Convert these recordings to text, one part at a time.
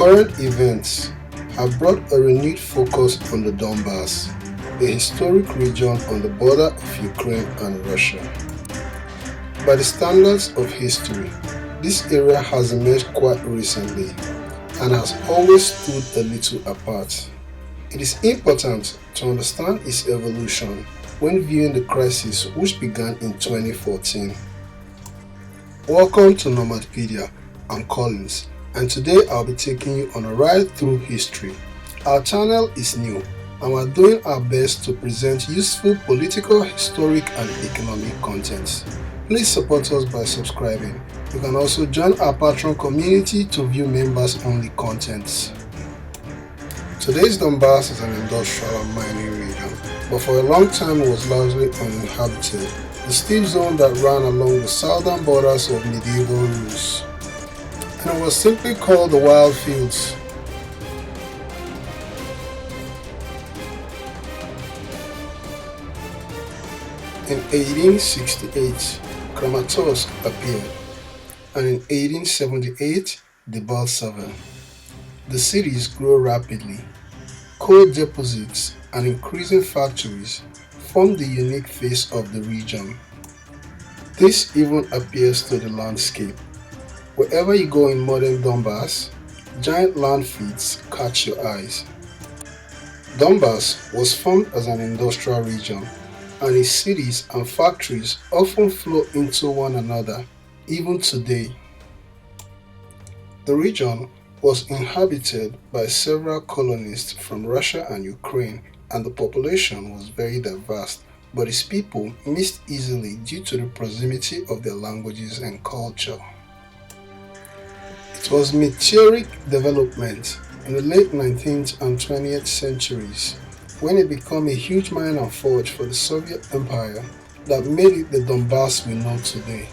Current events have brought a renewed focus on the Donbass, a historic region on the border of Ukraine and Russia. By the standards of history, this area has emerged quite recently and has always stood a little apart. It is important to understand its evolution when viewing the crisis which began in 2014. Welcome to Nomadpedia. I'm Collins, and today I'll be taking you on a ride through history. Our channel is new and we're doing our best to present useful political, historic and economic content. Please support us by subscribing. You can also join our Patreon community to view members-only content. Today's Donbass is an industrial and mining region, but for a long time it was largely uninhabited, the steep zone that ran along the southern borders of medieval Rus. And it was simply called the Wild Fields. In 1868, Kramatorsk appeared, and in 1878, Debaltseve. The cities grew rapidly. Coal deposits and increasing factories formed the unique face of the region. This even appears to the landscape. Wherever you go in modern Donbass, giant landfills catch your eyes. Donbass was formed as an industrial region, and its cities and factories often flow into one another, even today. The region was inhabited by several colonists from Russia and Ukraine, and the population was very diverse, but its people mixed easily due to the proximity of their languages and culture. It was meteoric development in the late 19th and 20th centuries when it became a huge mine and forge for the Soviet Empire that made it the Donbass we know today.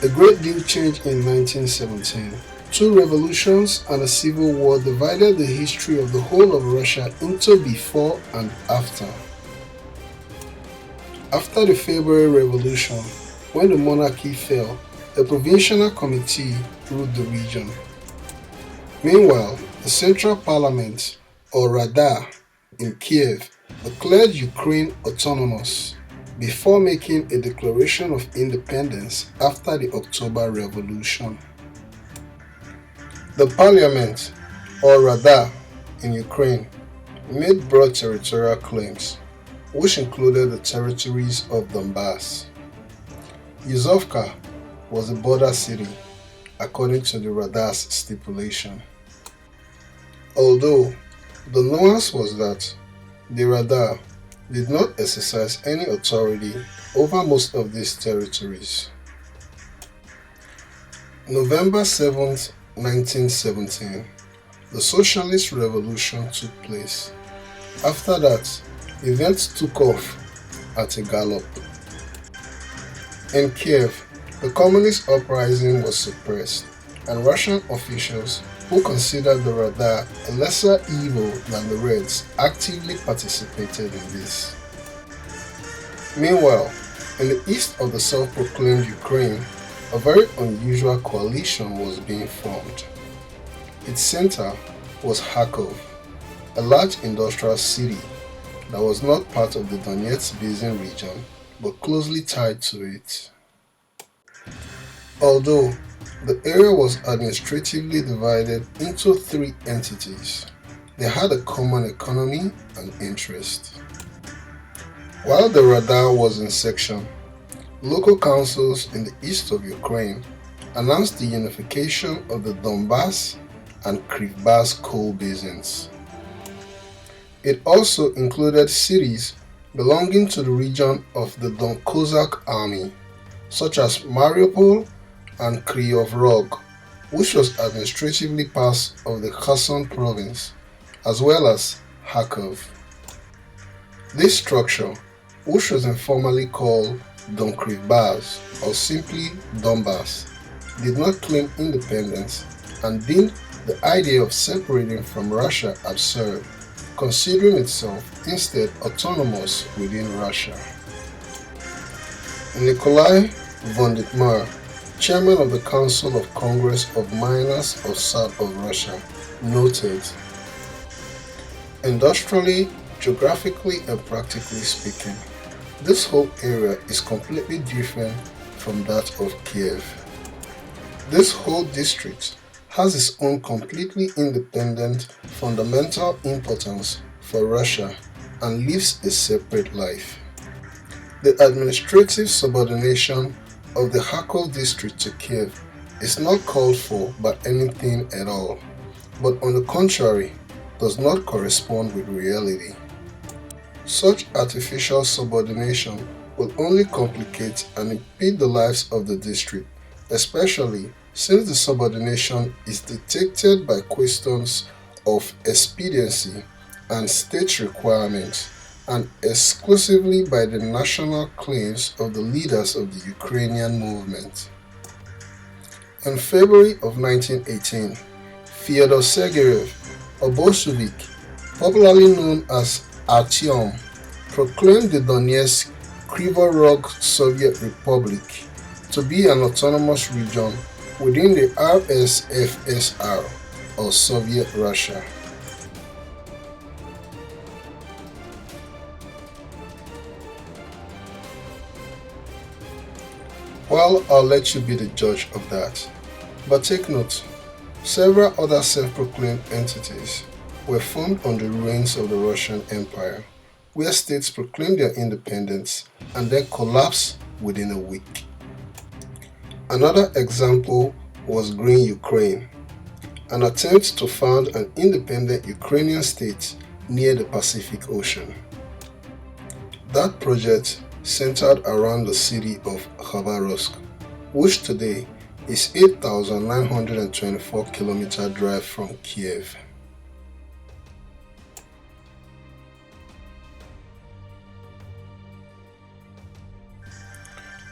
A great deal changed in 1917. Two revolutions and a civil war divided the history of the whole of Russia into before and after. After the February Revolution, when the monarchy fell, a provisional committee ruled the region. Meanwhile, the Central Parliament, or Rada, in Kiev, declared Ukraine autonomous before making a declaration of independence after the October Revolution. The parliament, or Rada, in Ukraine, made broad territorial claims, which included the territories of Donbass. Yuzovka was a border city, according to the Rada's stipulation. Although, the nuance was that the Rada did not exercise any authority over most of these territories. November 7th, 1917, the Socialist Revolution took place. After that, events took off at a gallop. In Kiev, the communist uprising was suppressed, and Russian officials who considered the Rada a lesser evil than the Reds actively participated in this. Meanwhile, in the east of the self-proclaimed Ukraine, a very unusual coalition was being formed. Its center was Kharkov, a large industrial city that was not part of the Donetsk Basin region but closely tied to it. Although the area was administratively divided into three entities, they had a common economy and interest. While the Rada was in section, local councils in the east of Ukraine announced the unification of the Donbass and Krivbas coal basins. It also included cities belonging to the region of the Don Cossack army, such as Mariupol and Kryvyi Rog, which was administratively part of the Kherson province, as well as Kharkov. This structure, which was informally called Don Krivbas or simply Donbass, did not claim independence and deemed the idea of separating from Russia absurd, considering itself instead autonomous within Russia. Nikolai von Dittmar, chairman of the Council of Congress of Miners of South of Russia, noted, industrially, geographically and practically speaking, this whole area is completely different from that of Kiev. This whole district has its own completely independent fundamental importance for Russia and lives a separate life. The administrative subordination of the Kharkov district to Kiev is not called for by anything at all, but on the contrary, does not correspond with reality. Such artificial subordination will only complicate and impede the lives of the district, especially since the subordination is dictated by questions of expediency and state requirements, and exclusively by the national claims of the leaders of the Ukrainian movement. In February of 1918, Fyodor Sergeyev, a Bolshevik, popularly known as Artyom, proclaimed the Donetsk Krivorog Soviet Republic to be an autonomous region within the RSFSR, or Soviet Russia. Well, I'll let you be the judge of that. But take note, several other self-proclaimed entities were formed on the ruins of the Russian Empire, where states proclaimed their independence and then collapsed within a week. Another example was Green Ukraine, an attempt to found an independent Ukrainian state near the Pacific Ocean. That project centered around the city of Khabarovsk, which today is 8,924 km drive from Kiev.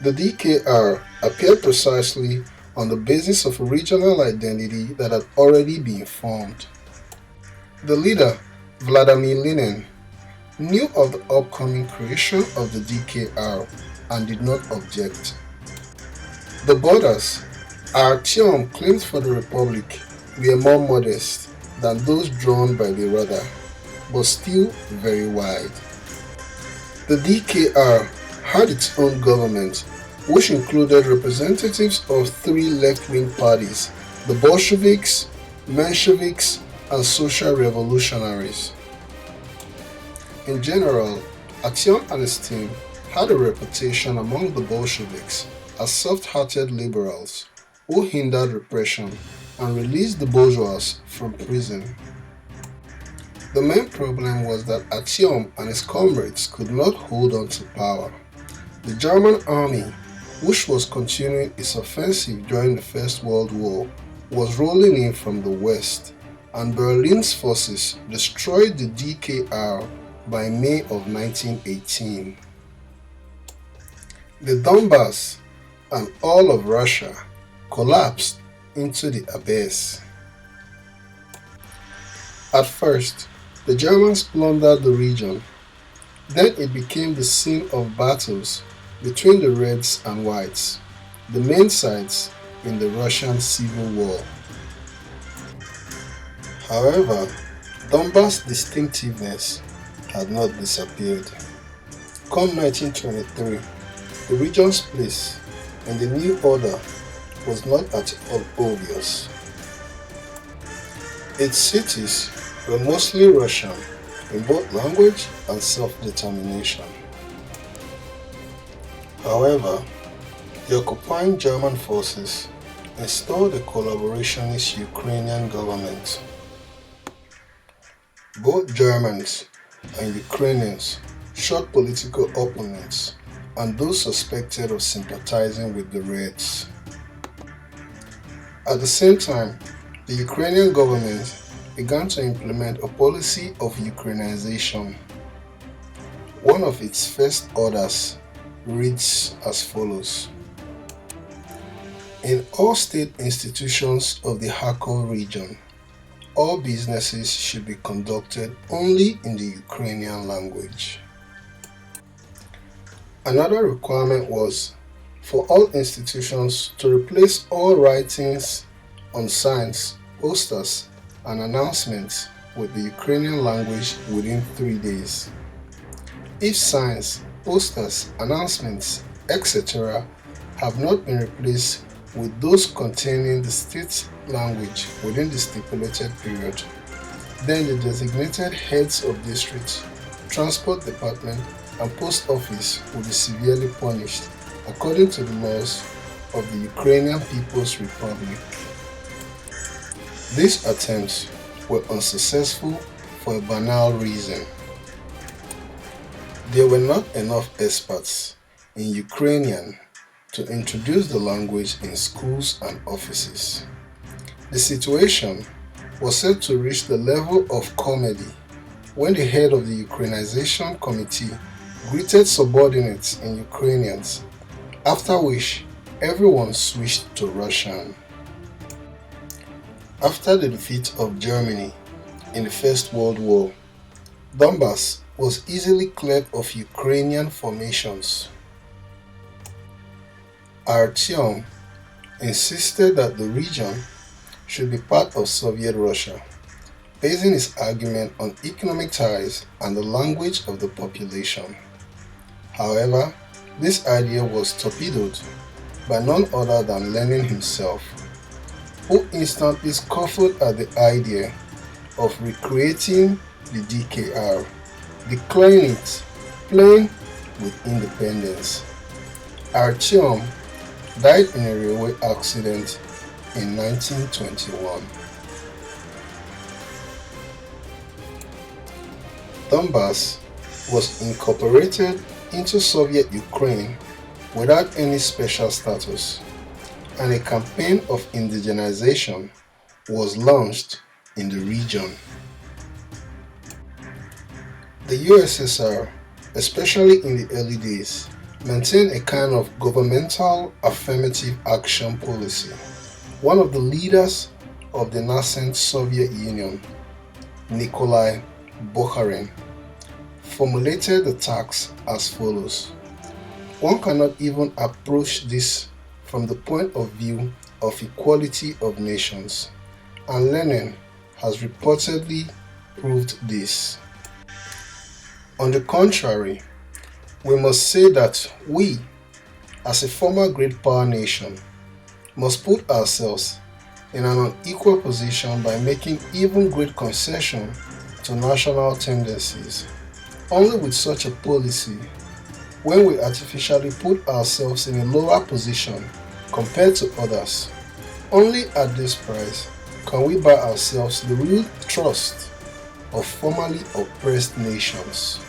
The DKR appeared precisely on the basis of a regional identity that had already been formed. The leader, Vladimir Lenin, knew of the upcoming creation of the DKR and did not object. The borders Artyom claimed for the Republic were more modest than those drawn by the Rada, but still very wide. The DKR had its own government, which included representatives of three left-wing parties, the Bolsheviks, Mensheviks, and Social Revolutionaries. In general, Artyom and his team had a reputation among the Bolsheviks as soft-hearted liberals who hindered repression and released the bourgeois from prison. The main problem was that Artyom and his comrades could not hold on to power. The German army, which was continuing its offensive during the First World War, was rolling in from the west, and Berlin's forces destroyed the DKR by May of 1918. The Donbass and all of Russia collapsed into the abyss. At first, the Germans plundered the region. Then it became the scene of battles between the Reds and Whites, the main sides in the Russian Civil War. However, Donbass' distinctiveness had not disappeared. Come 1923, the region's place in the new order was not at all obvious. Its cities were mostly Russian in both language and self-determination. However, the occupying German forces installed a collaborationist Ukrainian government. Both Germans and Ukrainians shot political opponents and those suspected of sympathizing with the Reds. At the same time, the Ukrainian government began to implement a policy of Ukrainization. One of its first orders reads as follows: in all state institutions of the Kharkov region, all businesses should be conducted only in the Ukrainian language. Another requirement was for all institutions to replace all writings on signs, posters, and announcements with the Ukrainian language within 3 days. If signs, posters, announcements, etc. have not been replaced with those containing the state language within the stipulated period, then the designated heads of district, transport department, and post office will be severely punished according to the laws of the Ukrainian People's Republic. These attempts were unsuccessful for a banal reason. There were not enough experts in Ukrainian to introduce the language in schools and offices. The situation was said to reach the level of comedy when the head of the Ukrainization committee greeted subordinates in Ukrainians, after which everyone switched to Russian. After the defeat of Germany in the First World War, Donbass was easily cleared of Ukrainian formations. Artyom insisted that the region should be part of Soviet Russia, basing his argument on economic ties and the language of the population. However, this idea was torpedoed by none other than Lenin himself, who instantly scoffed at the idea of recreating the DKR, declaring it plain with independence. Artyom died in a railway accident in 1921. Donbass was incorporated into Soviet Ukraine without any special status, and a campaign of indigenization was launched in the region. The USSR, especially in the early days, maintained a kind of governmental affirmative action policy. One of the leaders of the nascent Soviet Union, Nikolai Bukharin, formulated the task as follows. One cannot even approach this from the point of view of equality of nations, and Lenin has reportedly proved this. On the contrary, we must say that we, as a former great power nation, must put ourselves in an unequal position by making even great concession to national tendencies. Only with such a policy, when we artificially put ourselves in a lower position compared to others, only at this price can we buy ourselves the real trust of formerly oppressed nations.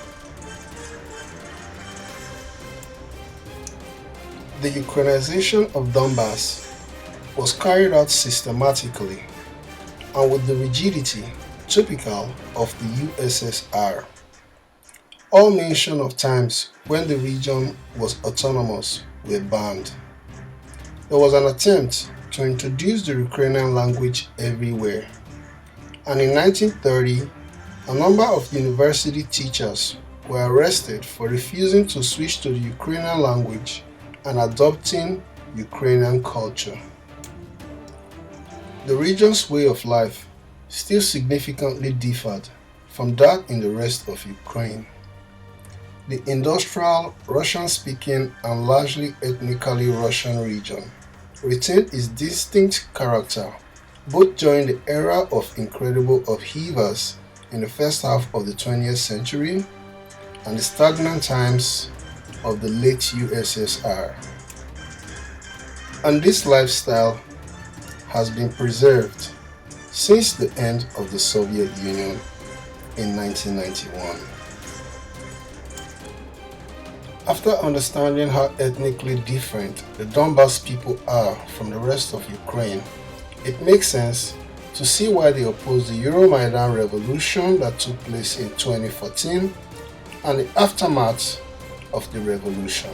The Ukrainization of Donbass was carried out systematically and with the rigidity typical of the USSR. All mention of times when the region was autonomous were banned. There was an attempt to introduce the Ukrainian language everywhere, and in 1930, a number of university teachers were arrested for refusing to switch to the Ukrainian language and adopting Ukrainian culture. The region's way of life still significantly differed from that in the rest of Ukraine. The industrial, Russian-speaking and largely ethnically Russian region retained its distinct character both during the era of incredible upheavals in the first half of the 20th century and the stagnant times of the late USSR. And this lifestyle has been preserved since the end of the Soviet Union in 1991. After understanding how ethnically different the Donbass people are from the rest of Ukraine, it makes sense to see why they opposed the Euromaidan revolution that took place in 2014 and the aftermath of the revolution.